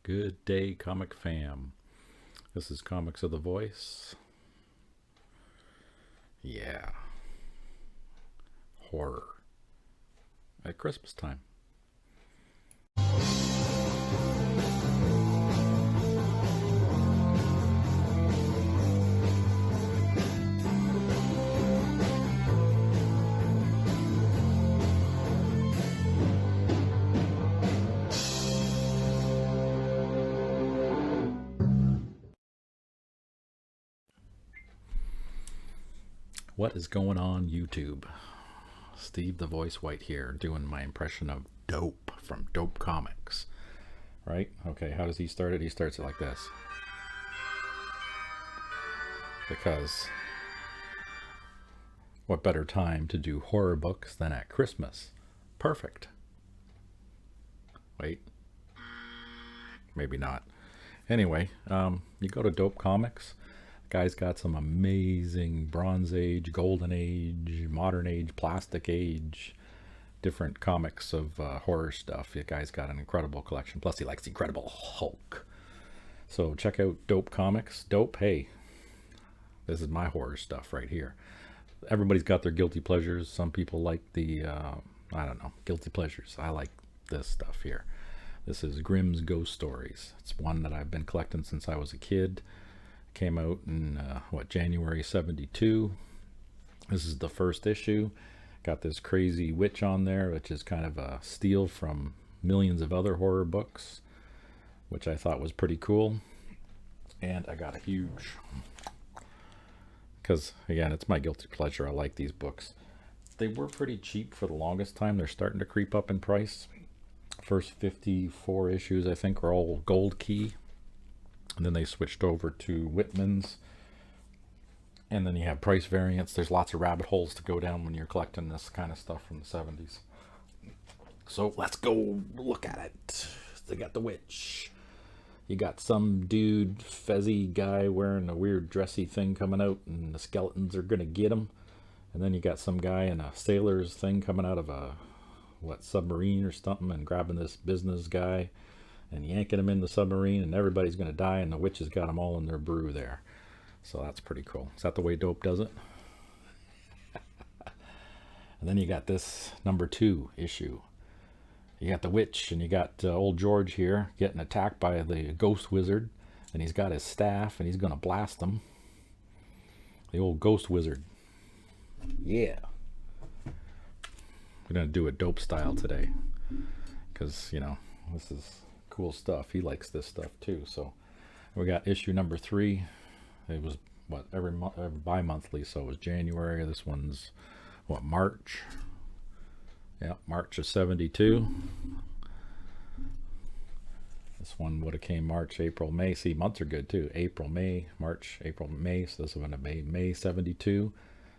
Good day, comic fam. This is Comics of the Voice. Yeah. Horror. At Christmas time. What is going on YouTube? Steve the Voice White here, doing my impression of Dope from Dope Comics. Right? Okay, how does he start it? He starts it like this. Because what better time to do horror books than at Christmas? Perfect. Wait. Maybe not. Anyway, you go to Dope Comics. Guy's got some amazing Bronze Age, Golden Age, Modern Age, Plastic Age, different comics of horror stuff. The guy's got an incredible collection. Plus, he likes the Incredible Hulk. So check out Dope Comics. Dope, hey, this is my horror stuff right here. Everybody's got their guilty pleasures. Some people like the, I don't know, guilty pleasures. I like this stuff here. This is Grimm's Ghost Stories. It's one that I've been collecting since I was a kid. Came out in January 72. This is the first issue. Got this crazy witch on there, which is kind of a steal from millions of other horror books, which I thought was pretty cool. And I got a huge, because again, it's my guilty pleasure. I like these books. They were pretty cheap for the longest time. They're starting to creep up in price. First 54 issues I think are all gold key. And then they switched over to Whitman's. And then you have price variants. There's lots of rabbit holes to go down when you're collecting this kind of stuff from the 70s. So let's go look at it. They got the witch. You got some dude, fezzy guy wearing a weird dressy thing coming out, and the skeletons are going to get him. And then you got some guy in a sailor's thing coming out of a, submarine or something, and grabbing this business guy and yanking him in the submarine, and everybody's going to die, and the witch has got them all in their brew there. So that's pretty cool. Is that the way Dope does it? And then you got this number 2 issue. You got the witch, and you got old George here getting attacked by the ghost wizard, and he's got his staff, and he's going to blast them. The old ghost wizard. Yeah. We're going to do it Dope style today, because, you know, this is cool stuff. He likes this stuff too. So we got issue number 3. It was every month, bi-monthly, so it was January. This one's March. Yeah, March of 72. This one would have came March, April, May. See, months are good too. April, May, March, April, May. So this one would have May 72.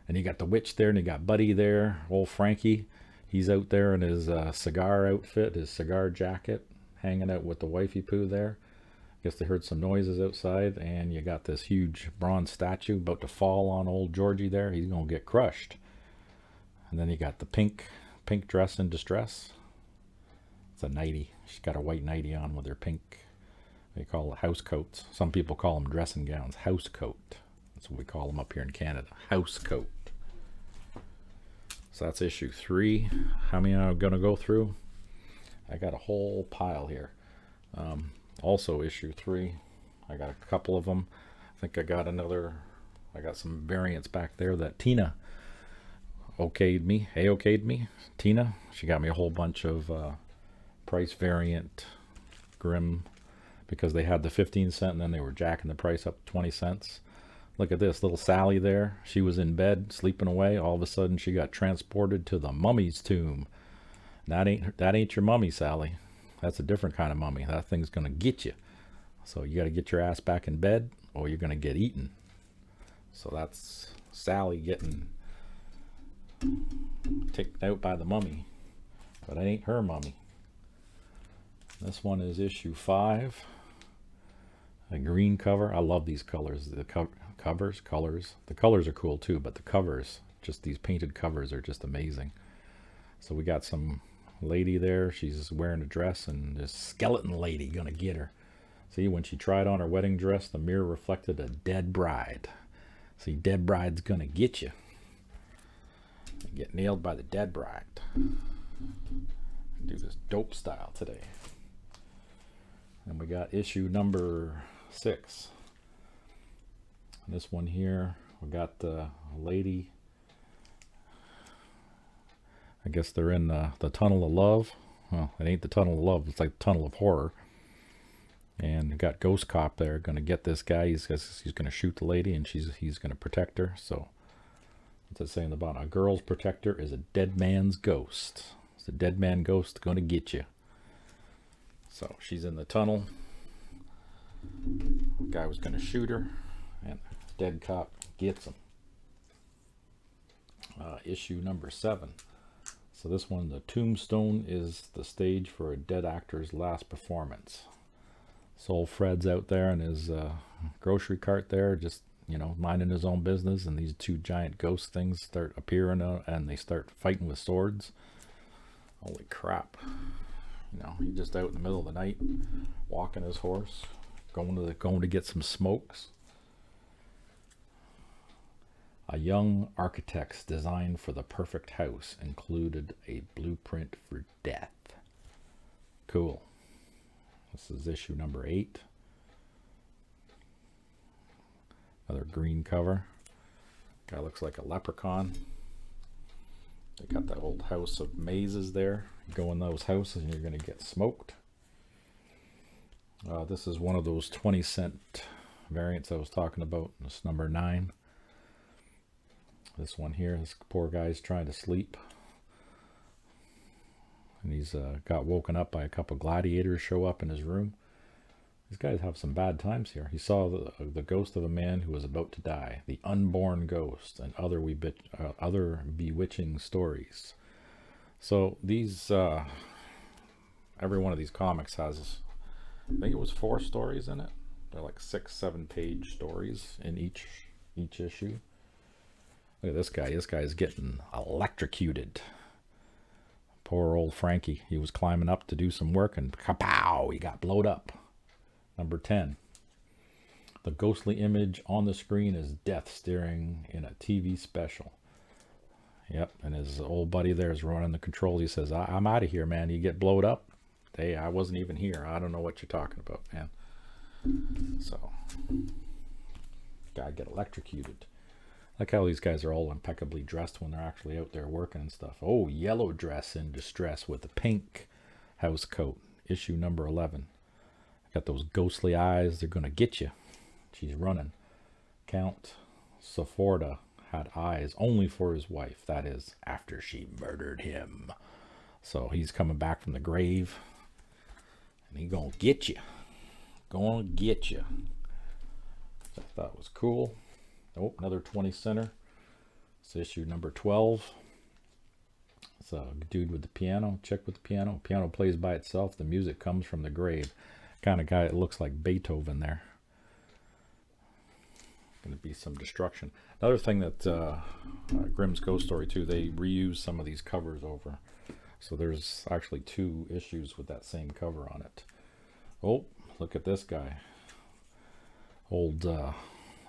And you got the witch there, and you got Buddy there, old Frankie. He's out there in his cigar outfit, his cigar jacket, hanging out with the wifey poo there. Guess they heard some noises outside, and you got this huge bronze statue about to fall on old Georgie there. He's gonna get crushed. And then you got the pink dress in distress. It's a nightie. She's got a white nightie on with her pink, they call it house coats. Some people call them dressing gowns. House coat. That's what we call them up here in Canada. House coat. So that's issue 3. How many am I gonna go through? I got a whole pile here. Also issue 3. I got a couple of them. I think I got some variants back there that Tina okayed me. Tina, she got me a whole bunch of price variant Grimm, because they had the 15-cent and then they were jacking the price up 20 cents. Look at this little Sally there. She was in bed sleeping away. All of a sudden she got transported to the mummy's tomb. That ain't your mummy, Sally. That's a different kind of mummy. That thing's gonna get you. So you gotta get your ass back in bed, or you're gonna get eaten. So that's Sally getting taken out by the mummy, but it ain't her mummy. This one is issue 5. A green cover. I love these colors. The colors. The colors are cool too, but the covers, just these painted covers, are just amazing. So we got some lady there. She's wearing a dress, and this skeleton lady gonna get her. See, when she tried on her wedding dress, the mirror reflected a dead bride. See, dead bride's gonna get you. Get nailed by the dead bride. Do this dope style today. And we got issue number 6. And this one here, we got a lady. I guess they're in the tunnel of love. Well, it ain't the tunnel of love. It's like the tunnel of horror. And we got Ghost Cop there, gonna get this guy. He's gonna shoot the lady, and he's gonna protect her. So what's it saying in the bottom? A girl's protector is a dead man's ghost. It's a dead man ghost gonna get you. So she's in the tunnel. The guy was gonna shoot her, and dead cop gets him. Issue number 7. So this one, the tombstone is the stage for a dead actor's last performance. So old Fred's out there in his grocery cart there, just, you know, minding his own business, and these 2 giant ghost things start appearing and they start fighting with swords. Holy crap. You know, he's just out in the middle of the night, walking his horse, going to get some smokes. A young architect's design for the perfect house included a blueprint for death. Cool. This is issue number 8. Another green cover. Guy looks like a leprechaun. They got that old house of mazes there. You go in those houses and you're going to get smoked. This is one of those 20-cent variants I was talking about. This number 9. This one here, this poor guy's trying to sleep. And he's got woken up by a couple gladiators show up in his room. These guys have some bad times here. He saw the ghost of a man who was about to die, the unborn ghost, and other bewitching stories. So these, every one of these comics has, I think it was 4 stories in it. They're like 6-7 page stories in each issue. Look at this guy. This guy is getting electrocuted. Poor old Frankie. He was climbing up to do some work and kapow, he got blowed up. Number 10. The ghostly image on the screen is death staring in a TV special. Yep, and his old buddy there is running the controls. He says, I'm out of here, man. You get blowed up? Hey, I wasn't even here. I don't know what you're talking about, man. So, guy get electrocuted. Like how these guys are all impeccably dressed when they're actually out there working and stuff. Oh, yellow dress in distress with a pink house coat. Issue number 11. Got those ghostly eyes. They're going to get you. She's running. Count Sforza had eyes only for his wife. That is, after she murdered him. So he's coming back from the grave. And he's going to get you. Going to get you. I thought was cool. Oh, another 20 center. It's issue number 12. It's a dude with the piano, chick with the piano. Piano plays by itself. The music comes from the grave. Kind of guy that looks like Beethoven there. Going to be some destruction. Another thing that Grimm's Ghost Story too, they reuse some of these covers over. So there's actually 2 issues with that same cover on it. Oh, look at this guy. Old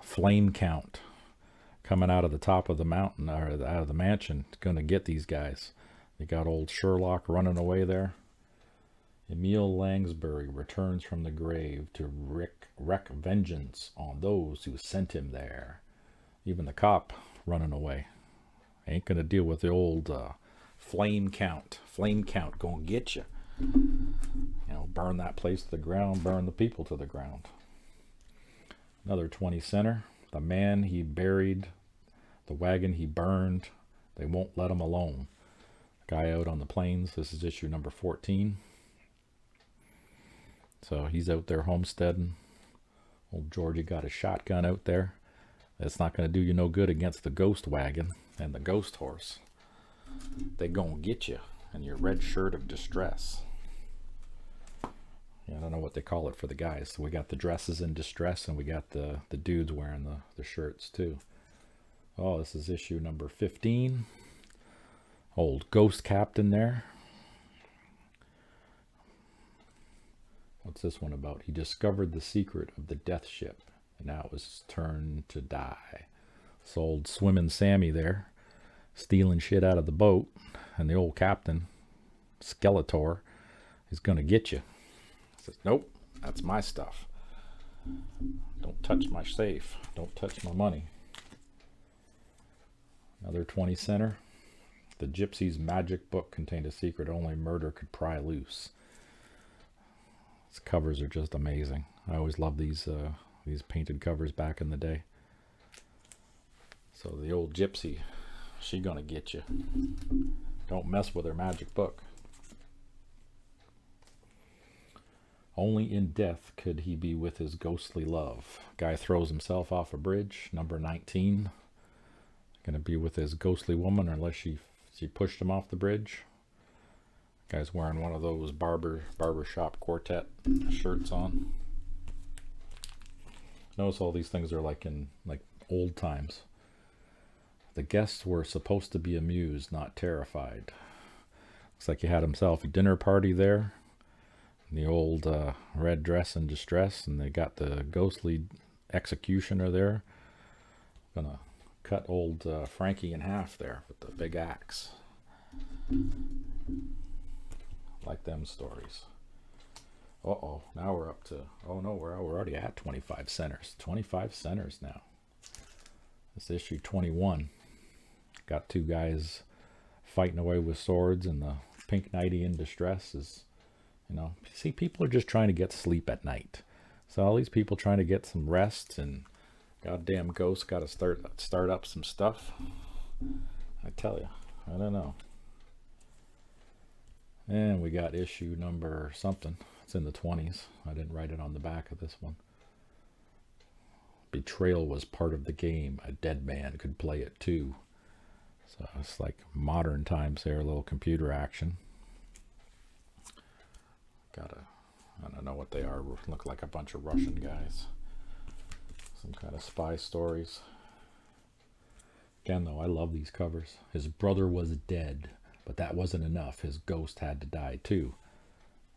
flame count coming out of the top of the mountain, or out of the mansion. It's going to get these guys. You got old Sherlock running away there. Emil Langsbury returns from the grave to wreak vengeance on those who sent him there. Even the cop running away. Ain't going to deal with the old flame count. Flame count going to get you. You know, burn that place to the ground, burn the people to the ground. Another 20 center. The man he buried, the wagon he burned, they won't let him alone. Guy out on the plains. This is issue number 14. So he's out there homesteading. Old Georgie got a shotgun out there. That's not going to do you no good against the ghost wagon and the ghost horse. They gonna get you in your red shirt of distress. Yeah, I don't know what they call it for the guys. So we got the dresses in distress, and we got the dudes wearing the shirts too. Oh, this is issue number 15. Old ghost captain there. What's this one about? He discovered the secret of the death ship, and now it was his turn to die. So old swimming Sammy there, stealing shit out of the boat, and the old captain, Skeletor, is going to get you. He says, nope, that's my stuff. Don't touch my safe. Don't touch my money. Another 20 center. The Gypsy's magic book contained a secret only murder could pry loose. These covers are just amazing. I always loved these painted covers back in the day. So the old Gypsy, she gonna get you. Don't mess with her magic book. Only in death could he be with his ghostly love. Guy throws himself off a bridge, number 19. Gonna be with his ghostly woman unless she pushed him off the bridge. Guy's wearing one of those barbershop quartet shirts on. Notice all these things are like in old times. The guests were supposed to be amused, not terrified. Looks like he had himself a dinner party there. The old red dress in distress, and they got the ghostly executioner there. Gonna cut old Frankie in half there with the big axe. Like them stories. Uh-oh, now we're up to, oh no, we're already at 25 centers. 25 centers now. This issue 21. Got two guys fighting away with swords, and the pink nightie in distress is, you know, see, people are just trying to get sleep at night. So all these people trying to get some rest, and goddamn ghosts got to start up some stuff. I tell you, I don't know. And we got issue number something. It's in the 20s. I didn't write it on the back of this one. Betrayal was part of the game. A dead man could play it too. So it's like modern times there, a little computer action. I don't know what they are. Look like a bunch of Russian guys. Some kind of spy stories. Again, though, I love these covers. His brother was dead, but that wasn't enough. His ghost had to die too.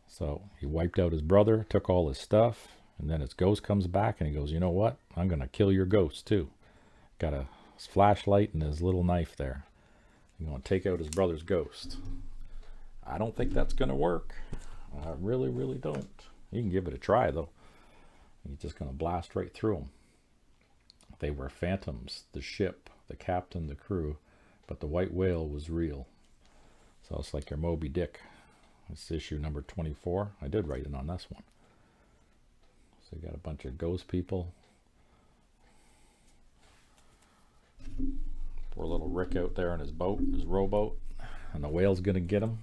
So he wiped out his brother, took all his stuff, and then his ghost comes back and he goes, you know what? I'm going to kill your ghost too. Got a flashlight and his little knife there. He's going to take out his brother's ghost. I don't think that's going to work. I really, really don't. You can give it a try, though. He's just going to blast right through them. They were phantoms, the ship, the captain, the crew, but the white whale was real. So it's like your Moby Dick. It's issue number 24. I did write it on this one. So you got a bunch of ghost people. Poor little Rick out there in his boat, his rowboat, and the whale's going to get him.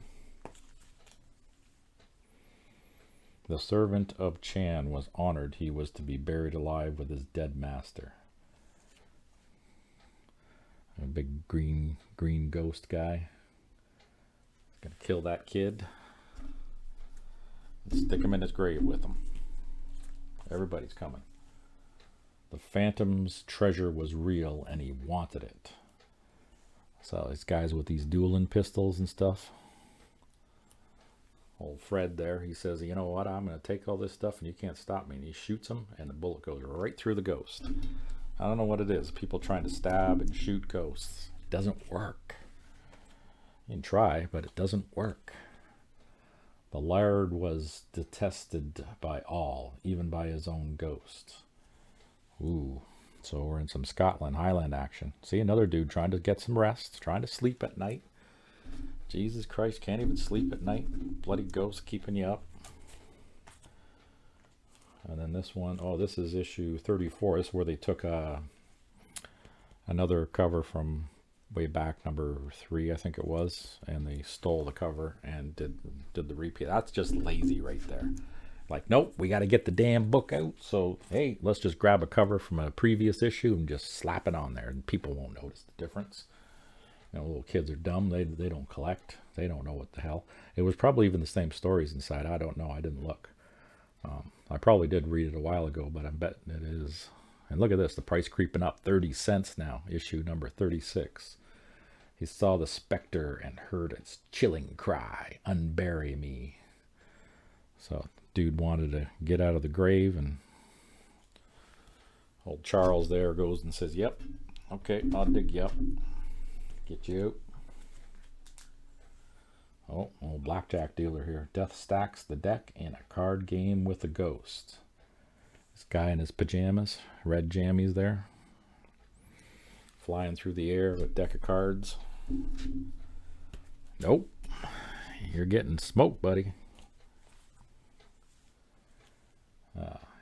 The servant of Chan was honored. He was to be buried alive with his dead master. A big green ghost guy. Gonna kill that kid. And stick him in his grave with him. Everybody's coming. The Phantom's treasure was real and he wanted it. So these guys with these dueling pistols and stuff. Old Fred there, he says, you know what, I'm going to take all this stuff and you can't stop me. And he shoots him and the bullet goes right through the ghost. I don't know what it is. People trying to stab and shoot ghosts. It doesn't work. You can try, but it doesn't work. The laird was detested by all, even by his own ghost. Ooh, so we're in some Scotland Highland action. See, another dude trying to get some rest, trying to sleep at night. Jesus Christ, can't even sleep at night. Bloody ghost keeping you up. And then this one, oh, this is issue 34. This is where they took another cover from way back, number 3, I think it was, and they stole the cover and did the repeat. That's just lazy right there. Like, nope, we got to get the damn book out. So, hey, let's just grab a cover from a previous issue and just slap it on there, and people won't notice the difference. You know, little kids are dumb. They don't collect. They don't know what the hell. It was probably even the same stories inside. I don't know. I didn't look. I probably did read it a while ago, but I bet it is. And look at this. The price creeping up. 30 cents now. Issue number 36. He saw the specter and heard its chilling cry, unbury me. So Dude wanted to get out of the grave, and old Charles there goes and says, "Yep, okay, I'll dig you up, get you out." Oh, old blackjack dealer here. Death stacks the deck in a card game with a ghost. This guy in his pajamas, red jammies there, flying through the air with a deck of cards. Nope. You're getting smoked, buddy.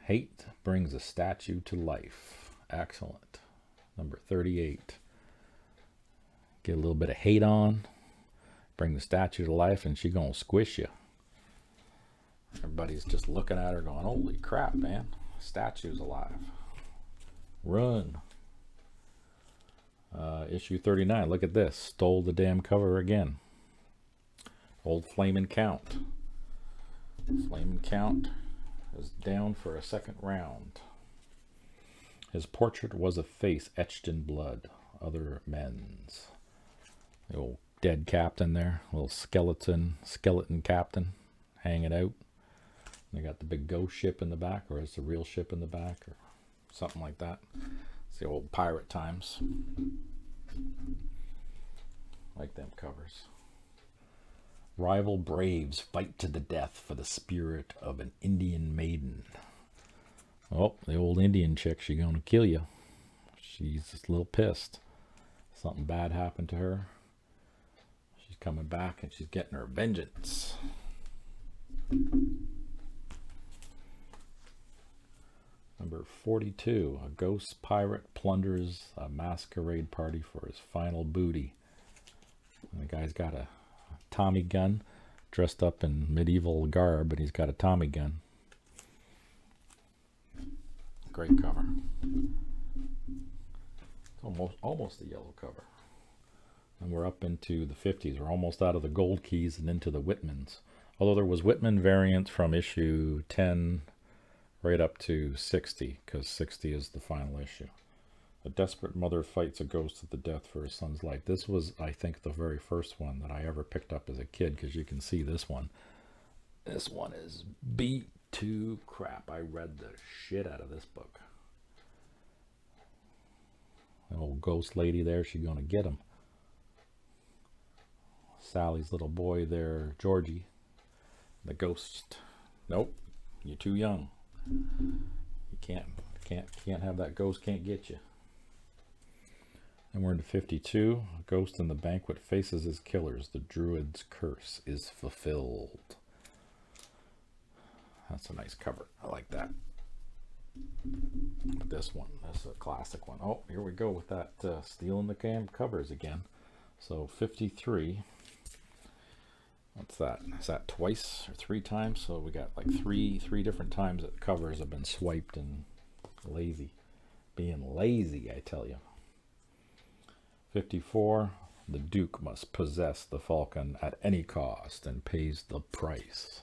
Hate brings a statue to life. Excellent. Number 38. Get a little bit of hate on. Bring the statue to life, and she gonna squish you. Everybody's just looking at her going, holy crap, man. Statue's alive. Run. Issue 39. Look at this. Stole the damn cover again. Old Flamin' Count. Flamin' Count is down for a second round. His portrait was a face etched in blood. Other men's. The old dead captain there. Little skeleton captain hanging out. They got the big ghost ship in the back, or is the real ship in the back, or something like that. It's the old pirate times. Like them covers. Rival braves fight to the death for the spirit of an Indian maiden. Oh, the old Indian chick, she's gonna kill you. She's just a little pissed. Something bad happened to her. She's coming back and she's getting her vengeance. Number 42. A ghost pirate plunders a masquerade party for his final booty. And the guy's got a Tommy gun, dressed up in medieval garb, and he's got a Tommy gun. Great cover. It's almost a yellow cover. And we're up into the 50s. We're almost out of the gold keys and into the Whitmans. Although there was Whitman variants from issue 10 right up to 60, because 60 is the final issue. A desperate mother fights a ghost to the death for her son's life. This was, I think, the very first one that I ever picked up as a kid, because you can see this one. This one is beat to crap. I read the shit out of this book. The old ghost lady there, she's going to get him. Sally's little boy there, Georgie. The ghost. Nope, you're too young. You can't have that ghost, can't get you. And we're into 52. A ghost in the banquet faces his killers. The druid's curse is fulfilled. That's a nice cover. I like that. This one, that's a classic one. Oh, here we go with that stealing the covers again. So 53. What's that? Is that twice or three times? So we got like three different times that the covers have been swiped and lazy. Being lazy, I tell you. 54. The Duke must possess the falcon at any cost and pays the price.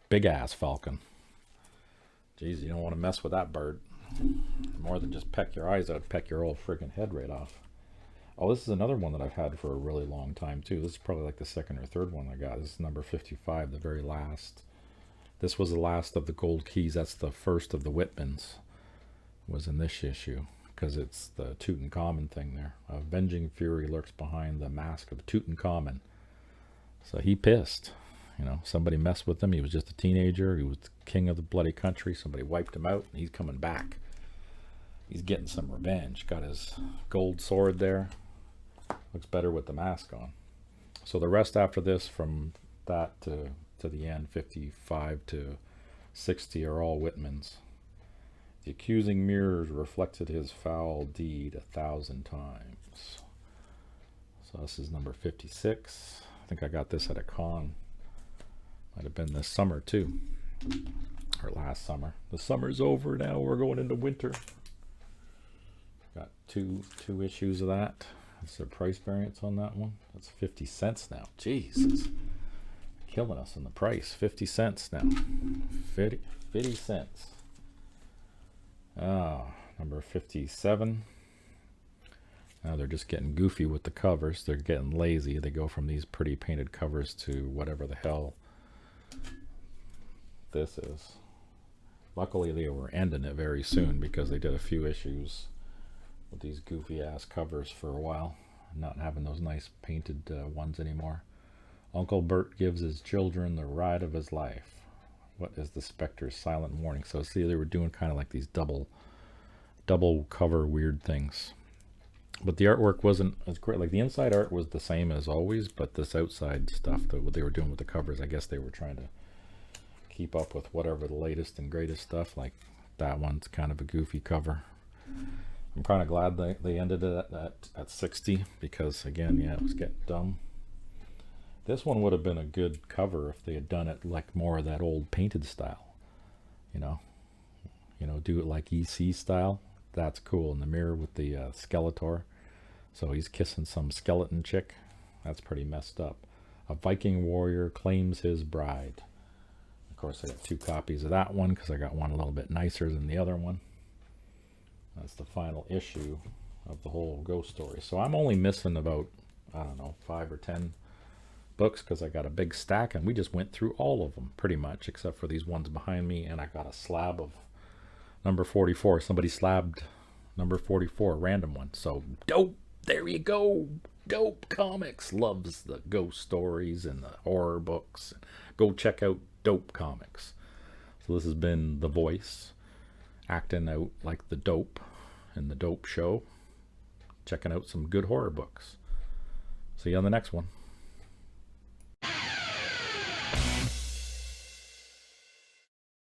Big ass falcon. Jeez, you don't want to mess with that bird. More than just peck your eyes out, peck your old friggin' head right off. Oh, this is another one that I've had for a really long time too. This is probably like the second or third one I got. This is number 55, the very last. This was the last of the gold keys. That's the first of the Whitmans. Was in this issue, because it's the Tutankhamun thing there. Avenging fury lurks behind the mask of Tutankhamun. So he pissed. You know, somebody messed with him. He was just a teenager. He was the king of the bloody country. Somebody wiped him out, and he's coming back. He's getting some revenge. Got his gold sword there. Looks better with the mask on. So the rest after this, from that to the end, 55 to 60, are all Whitmans. The accusing mirrors reflected his foul deed 1,000 times. So this is number 56. I think I got this at a con. Might have been this summer too, or last summer. The summer's over now. We're going into winter. Got two issues of that. That's the price variance on that one. That's 50 cents now. Jesus, killing us on the price. 50 cents now. 50 cents. Number 57. Now they're just getting goofy with the covers. They're getting lazy. They go from these pretty painted covers to whatever the hell This is. Luckily, they were ending it very soon because they did a few issues with these goofy ass covers for a while, not having those nice painted ones anymore. Uncle Bert gives his children the ride of his life. What is the Spectre's silent warning? So see, they were doing kind of like these double cover weird things. But the artwork wasn't as great. Like the inside art was the same as always, but this outside stuff, what they were doing with the covers, I guess they were trying to keep up with whatever the latest and greatest stuff. Like that one's kind of a goofy cover. I'm kind of glad they ended it at 60 because, again, yeah, it was getting dumb. This one would have been a good cover if they had done it like more of that old painted style. You know, do it like EC style. That's cool. In the mirror with the Skeletor. So he's kissing some skeleton chick. That's pretty messed up. A Viking warrior claims his bride. Of course, I got 2 copies of that one because I got one a little bit nicer than the other one. That's the final issue of the whole ghost story. So I'm only missing about, I don't know, 5 or 10 books because I got a big stack and we just went through all of them pretty much except for these ones behind me, and I got a slab of number 44. Somebody slabbed number 44, a random one. So dope. There you go. Dope Comics loves the ghost stories and the horror books. Go check out Dope Comics. So this has been The Voice, acting out like the dope in the Dope Show, checking out some good horror books. See you on the next one.